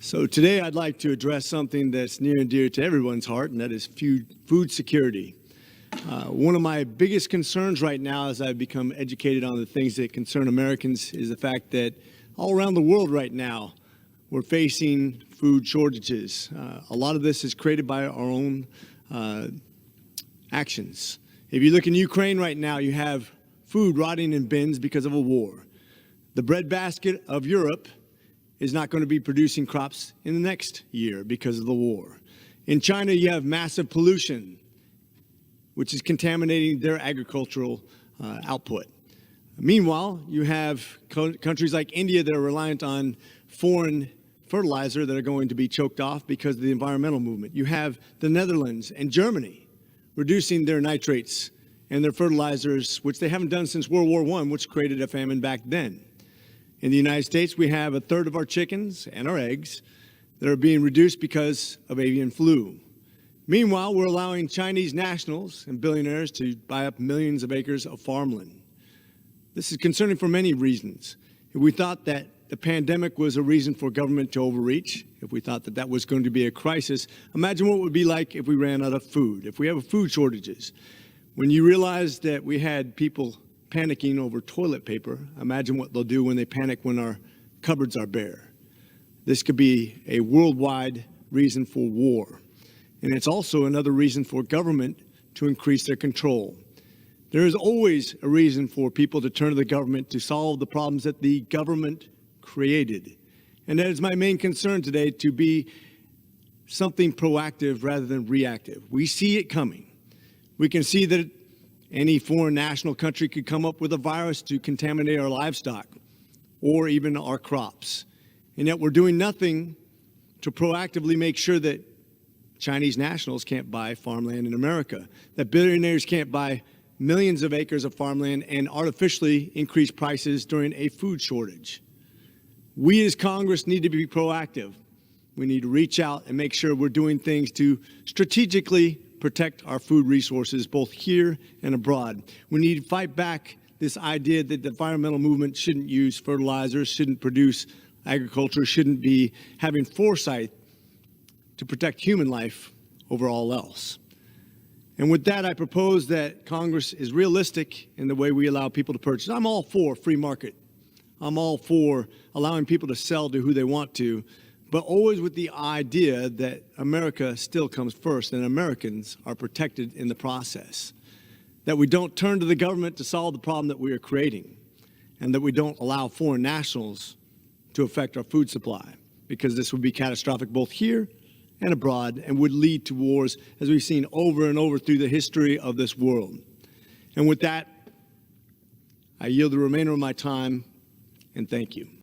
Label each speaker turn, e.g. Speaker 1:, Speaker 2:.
Speaker 1: So today I'd like to address something that's near and dear to everyone's heart, and that is food security. One of my biggest concerns right now as I've become educated on the things that concern Americans is the fact that all around the world right now, we're facing food shortages. A lot of this is created by our own actions. If you look in Ukraine right now, you have food rotting in bins because of a war. The breadbasket of Europe is not going to be producing crops in the next year because of the war. In China, you have massive pollution, which is contaminating their agricultural output. Meanwhile, you have countries like India that are reliant on foreign fertilizer that are going to be choked off because of the environmental movement. You have the Netherlands and Germany reducing their nitrates and their fertilizers, which they haven't done since World War I, which created a famine back then. In the United States, we have a third of our chickens and our eggs that are being reduced because of avian flu. Meanwhile, we're allowing Chinese nationals and billionaires to buy up millions of acres of farmland. This is concerning for many reasons. If we thought that the pandemic was a reason for government to overreach, if we thought that that was going to be a crisis, imagine what it would be like if we ran out of food, if we have food shortages. When you realize that we had people panicking over toilet paper, imagine what they'll do when they panic when our cupboards are bare. This could be a worldwide reason for war. And it's also another reason for government to increase their control. There is always a reason for people to turn to the government to solve the problems that the government created. And that is my main concern today, to be something proactive rather than reactive. We see it coming. We can see that any foreign national country could come up with a virus to contaminate our livestock or even our crops. And yet we're doing nothing to proactively make sure that Chinese nationals can't buy farmland in America, that billionaires can't buy millions of acres of farmland and artificially increase prices during a food shortage. We as Congress need to be proactive. We need to reach out and make sure we're doing things to strategically protect our food resources both here and abroad. We need to fight back this idea that the environmental movement shouldn't use fertilizers, shouldn't produce agriculture, shouldn't be having foresight to protect human life over all else. And with that, I propose that Congress is realistic in the way we allow people to purchase. I'm all for free market. I'm all for allowing people to sell to who they want to, but always with the idea that America still comes first and Americans are protected in the process. That we don't turn to the government to solve the problem that we are creating, and that we don't allow foreign nationals to affect our food supply, because this would be catastrophic both here and abroad and would lead to wars, as we've seen over and over through the history of this world. And with that, I yield the remainder of my time, and thank you.